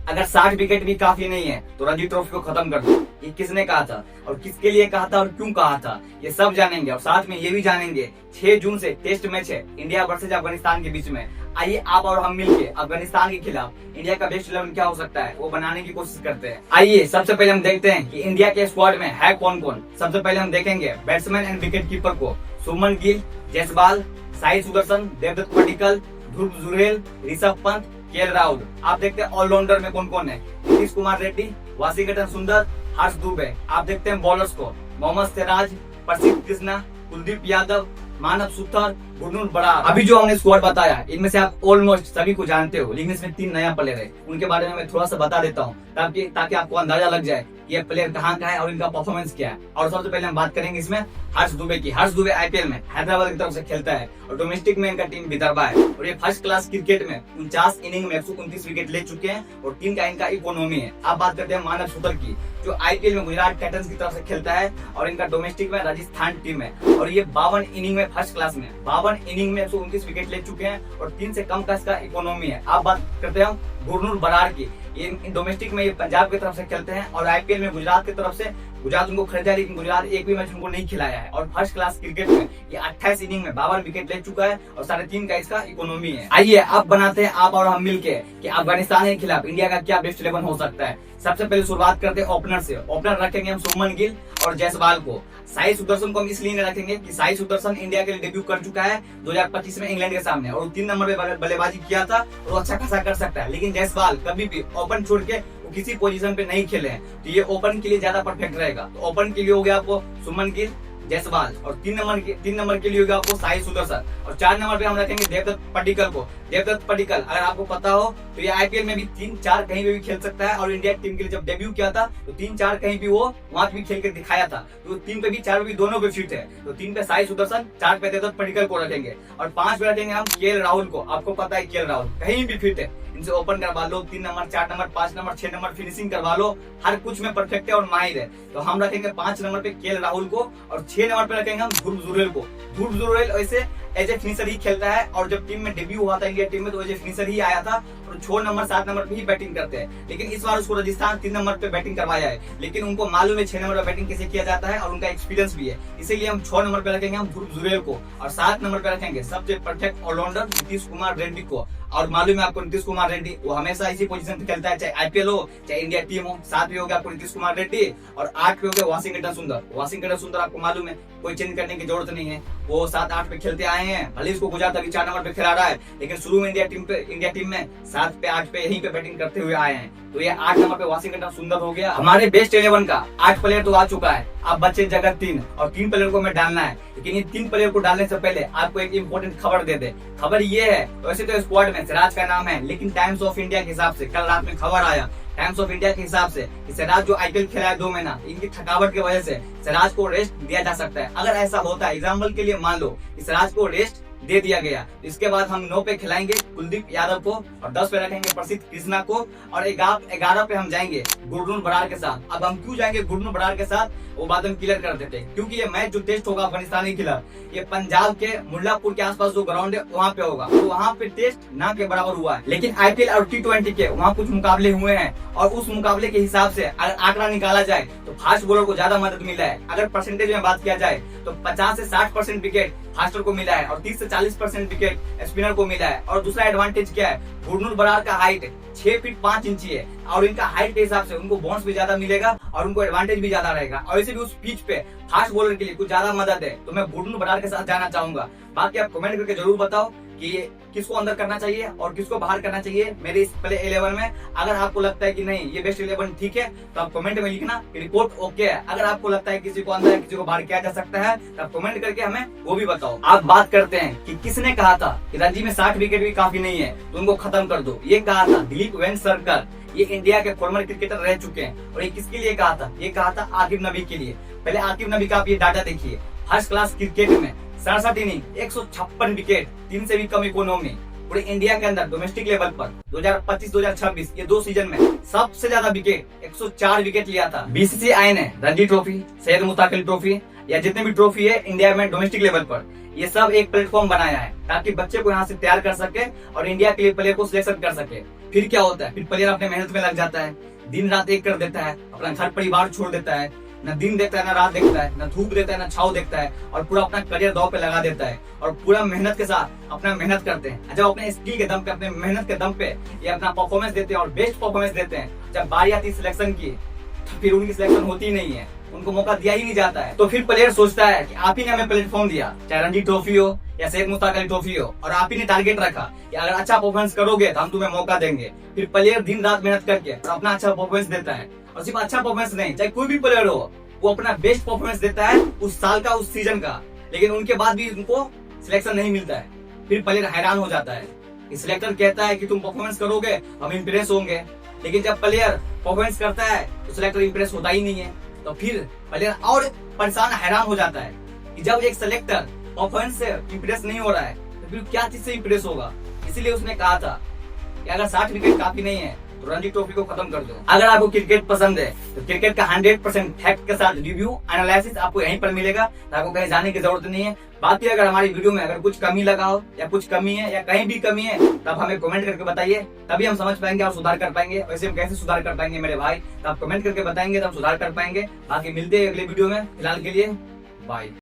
अगर 60 विकेट भी काफी नहीं है तो रणजी ट्रॉफी को खत्म कर दो। ये किसने कहा था और किसके लिए कहा था और क्यों कहा था, ये सब जानेंगे। और साथ में ये भी जानेंगे 6 जून से टेस्ट मैच है इंडिया वर्सेज अफगानिस्तान के बीच में। आइए आप और हम मिलके अफगानिस्तान के खिलाफ इंडिया का बेस्ट 11 क्या हो सकता है वो बनाने की कोशिश करते हैं। आइए सबसे पहले हम देखते हैं कि इंडिया के स्क्वाड में है कौन कौन। सबसे पहले हम देखेंगे बैट्समैन एंड विकेट कीपर को। शुभमन गिल, जयसवाल, साई सुदर्शन, देवदत्त पडिक्कल, ध्रुव जुरेल, ऋषभ पंत, केएल राहुल। आप देखते हैं ऑलराउंडर में कौन कौन है। नीतीश कुमार रेड्डी, वाशिंगटन सुंदर, हर्ष दुबे। आप देखते हैं बॉलर्स को मोहम्मद सिराज, प्रसिद्ध कृष्णा, कुलदीप यादव, मानव सुथर, गुरनूर बरार। अभी जो हमने स्क्वाड बताया इनमें से आप ऑलमोस्ट सभी को जानते हो, लेकिन इसमें 3 नया प्लेयर है। उनके बारे में मैं थोड़ा सा बता देता हूँ ताकि आपको अंदाजा लग जाए ये प्लेयर कहाँ का है और इनका परफॉर्मेंस क्या है। और सबसे पहले हम बात करेंगे इसमें हर्ष दुबे की। हर्ष दुबे आईपीएल में हैदराबाद की तरफ से खेलता है और डोमेस्टिक में इनका टीम विदर्भा है। और ये फर्स्ट क्लास क्रिकेट में 49 इनिंग में 129 विकेट ले चुके हैं और 3 का इनका इकोनॉमी है। आप बात करते हैं मानव सुथर की, जो आईपीएल में गुजरात टाइटंस की तरफ से खेलता है और इनका डोमेस्टिक में राजस्थान टीम है। और ये 52 इनिंग में फर्स्ट क्लास में 52 इनिंग में 129 विकेट ले चुके हैं और 3 से कम का इसका इकोनॉमी है। आप बात करते हैं गुरनूर बरार की। ये डोमेस्टिक में ये पंजाब की तरफ से खेलते हैं और आईपीएल में गुजरात की तरफ से गुजरात उनको खरीदा है, लेकिन गुजरात एक भी मैच उनको नहीं खिलाया है। और फर्स्ट क्लास क्रिकेट में ये 28 इनिंग में 52 विकेट ले चुका है और 3.5 का इसका इकोनॉमी है। आइए अब बनाते हैं आप और हम मिलके कि अफगानिस्तान के खिलाफ इंडिया का क्या बेस्ट 11 हो सकता है। सबसे पहले शुरुआत करते हैं ओपनर से। ओपनर रखेंगे हम शुभमन गिल और जयसवाल को। साई सुदर्शन को हम इसलिए नहीं रखेंगे कि साई सुदर्शन इंडिया के लिए डेब्यू कर चुका है 2025 में इंग्लैंड के सामने और 3 नंबर पे बल्लेबाजी किया था और वो अच्छा खासा कर सकता है। लेकिन जयसवाल कभी भी ओपन छोड़ के वो किसी पोजीशन पे नहीं खेले हैं, तो ये ओपन के लिए ज्यादा परफेक्ट रहेगा। तो ओपन के लिए हो गया आपको शुभमन गिल, जयसवाल और 3 नंबर के लिए होगा आपको साई सुदर्शन। और 4 नंबर पे हम रखेंगे देवदत्त पडिक्कल को। देवदत्त पडिक्कल अगर आपको पता हो तो ये आईपीएल में भी 3-4 कहीं पे भी खेल सकता है और इंडिया टीम के लिए जब डेब्यू किया था तो 3-4 कहीं भी वो वहां भी खेल कर दिखाया था। तो 3 पे भी 4 पे भी दोनों पे फिट है। तो 3 पे साई सुदर्शन, 4 पे देवदत्त पडिक्कल को रखेंगे और 5 पे रखेंगे हम केएल राहुल को। आपको पता है केएल राहुल कहीं भी फिट है, इनसे ओपन करवा लो, 3 number, 4 number, 5 number, 6 number finishing करवा लो, हर कुछ में परफेक्ट है और माहिर है। तो हम रखेंगे 5 नंबर पे केएल राहुल को और 6 नंबर पे रखेंगे हम ध्रुव जुरेल को। ध्रुव जुरेल ऐसे एज ए फिनिशर ही खेलता है और जब टीम में डेब्यू हुआ था इंडिया टीम में तो एज ए फिनिशर ही आया था और 6 नंबर 7 नंबर पे ही बैटिंग करते हैं। लेकिन इस बार उसको राजस्थान 3 नंबर पे बैटिंग करवाया है, लेकिन उनको मालूम है 6 नंबर पे बैटिंग कैसे किया जाता है और उनका एक्सपीरियंस भी है, इसीलिए हम 6 नंबर पे रखेंगे हम ध्रुव जुरेल को। और 7 नंबर पे रखेंगे सबसे परफेक्ट ऑलराउंडर नीतीश कुमार रेड्डी को। और मालूम है आपको नीतीश कुमार रेड्डी वो हमेशा इसी पोजीशन पे खेलता है, चाहे आईपीएल हो चाहे इंडिया टीम हो। 7 पे हो गया आपको नीतीश कुमार रेड्डी और 8 पे हो गया वाशिंगटन सुंदर। वाशिंगटन सुंदर आपको मालूम है कोई चेंज करने की जरूरत नहीं है, वो 7-8 पे खेलते आए हैं। भले इसको गुजरात अभी 4 नंबर पे खिला रहा है, लेकिन शुरू में इंडिया टीम में 7 पे 8 पे यहीं पे बैटिंग करते हुए आए हैं। तो ये 8 नंबर पे वाशिंगटन सुंदर हो गया। हमारे बेस्ट 11 का 8 प्लेयर तो आ चुका है, अब बचे जगह 3 और 3 प्लेयर को हमें डालना है। लेकिन ये 3 प्लेयर को डालने से पहले आपको एक इम्पोर्टेंट खबर दे दे। खबर ये है, वैसे तो स्क्वाड में सिराज का नाम है, लेकिन टाइम्स ऑफ इंडिया के हिसाब से कल रात में खबर आया टाइम्स ऑफ इंडिया के हिसाब से सिराज जो आईपीएल खेला है 2 महीना, इनकी थकावट की वजह से सिराज को रेस्ट दिया जा सकता है। अगर ऐसा होता है, एग्जाम्पल के लिए मान लो सिराज को रेस्ट दे दिया गया, इसके बाद हम 9 पे खिलाएंगे कुलदीप यादव को और 10 पे रखेंगे प्रसिद्ध कृष्णा को और 11 पे हम जाएंगे गुरनूर बरार के साथ। अब हम क्यों जाएंगे गुरनूर बरार के साथ वो बात हम क्लियर कर देते हैं, क्योंकि ये मैच जो टेस्ट होगा अफगानिस्तान के खिलाफ ये पंजाब के मुल्लापुर के आसपास जो ग्राउंड है वहाँ पे होगा। तो वहाँ पे टेस्ट ना के बराबर हुआ है, लेकिन आईपीएल और T20 के वहाँ कुछ मुकाबले हुए हैं और उस मुकाबले के हिसाब से अगर आंकड़ा निकाला जाए तो फास्ट बॉलर को ज्यादा मदद मिला है। अगर परसेंटेज में बात किया जाए तो 50 से 60% विकेट फास्टर को मिला है और 30 से 40% विकेट स्पिनर को मिला है। और दूसरा एडवांटेज क्या है, गुरनूर बरार का हाइट 6 फीट 5 इंची है और इनका हाइट के हिसाब से उनको बाउंस भी ज्यादा मिलेगा और उनको एडवांटेज भी ज्यादा रहेगा और इसे भी उस पिच पे फास्ट बॉलर के लिए कुछ ज्यादा मदद है। तो मैं गुरनूर बरार के साथ जाना चाहूंगा। बाकी आप कमेंट करके जरूर बताओ कि ये किसको अंदर करना चाहिए और किसको बाहर करना चाहिए मेरे इस प्ले 11 में। अगर आपको लगता है कि नहीं ये बेस्ट 11 ठीक है तो आप कमेंट में लिखना रिपोर्ट ओके है। अगर आपको लगता है किसी को अंदर किसी को बाहर किया जा सकता है तो आप कमेंट करके हमें वो भी बताओ। आप बात करते हैं कि किसने कहा था कि रणजी में 60 विकेट भी काफी नहीं है तो उनको खत्म कर दो। ये कहा था दिलीप वेंगसरकर, ये इंडिया के फॉर्मर क्रिकेटर रह चुके हैं। और ये किसके लिए कहा था, ये कहा था आकिब नबी के लिए। पहले आकिब नबी का आप ये डाटा देखिए, फर्स्ट क्लास क्रिकेट में 67 इनिंग 156 विकेट 3 से भी कम इकोनॉमी पूरे इंडिया के अंदर डोमेस्टिक लेवल पर 2025-2026 ये 2 सीजन में सबसे ज्यादा विकेट 104 विकेट लिया था। बीसीसीआई ने रणजी ट्रॉफी, सैयद मुश्ताक अली ट्रॉफी या जितने भी ट्रॉफी है इंडिया में डोमेस्टिक लेवल पर, ये सब एक प्लेटफॉर्म बनाया है ताकि बच्चे को यहाँ से तैयार कर सके और इंडिया के लिए प्लेयर को सिलेक्शन कर सके। फिर क्या होता है, फिर प्लेयर अपने मेहनत में लग जाता है, दिन रात एक कर देता है, अपना घर परिवार छोड़ देता है, न दिन देखता है, न रात देखता है, न धूप देखता है, न छाव देखता है, और पूरा अपना करियर दांव पे लगा देता है और पूरा मेहनत के साथ अपना मेहनत करते हैं। जब अपने स्किल के दम पे, अपने मेहनत के दम पे ये अपना परफॉर्मेंस देते हैं और बेस्ट परफॉर्मेंस देते हैं, जब बारी आती है सिलेक्शन की तो फिर उनकी सिलेक्शन होती ही नहीं है, उनको मौका दिया ही नहीं जाता है। तो फिर प्लेयर सोचता है कि आप ही ने हमें प्लेटफॉर्म दिया, चाहे रणजी ट्रॉफी हो या शेख मुश्ताक अली ट्रॉफी हो, और आप ही ने टारगेट रखा कि अगर अच्छा परफॉर्मेंस करोगे तो हम तुम्हें मौका देंगे। फिर प्लेयर दिन रात मेहनत करके अपना अच्छा परफॉर्मेंस देता है, और सिर्फ अच्छा परफॉर्मेंस नहीं, चाहे कोई भी प्लेयर हो, वो अपना बेस्ट परफॉर्मेंस देता है उस साल का, उस सीजन का, लेकिन उनके बाद भी उनको सिलेक्शन नहीं मिलता है। फिर प्लेयर हैरान हो जाता है। सिलेक्टर कहता है कि तुम परफॉर्मेंस करोगे हम इंप्रेस होंगे, लेकिन जब प्लेयर परफॉर्मेंस करता है तो सिलेक्टर इंप्रेस होता ही नहीं है। तो फिर प्लेयर और परेशान, हैरान हो जाता है कि जब एक सिलेक्टर परफॉर्मेंस से इंप्रेस नहीं हो रहा है तो फिर क्या चीज से इंप्रेस होगा। इसीलिए उसने कहा था कि अगर 60 विकेट काफी नहीं है तो रणजी ट्रॉफी को खत्म कर दो। अगर आपको क्रिकेट पसंद है तो क्रिकेट का 100% फैक्ट के साथ रिव्यू एनालिसिस आपको यहीं पर मिलेगा, तो आपको कहीं जाने की जरूरत नहीं है। बाकी अगर हमारी वीडियो में अगर कुछ कमी लगा हो या कुछ कमी है या कहीं भी कमी है तब हमें कमेंट करके बताइए, तभी हम समझ पाएंगे और सुधार कर पाएंगे। वैसे हम कैसे सुधार कर पाएंगे मेरे भाई, तो आप कमेंट करके बताएंगे तो हम सुधार कर पाएंगे। बाकी मिलते हैं अगले वीडियो में, फिलहाल के लिए बाय।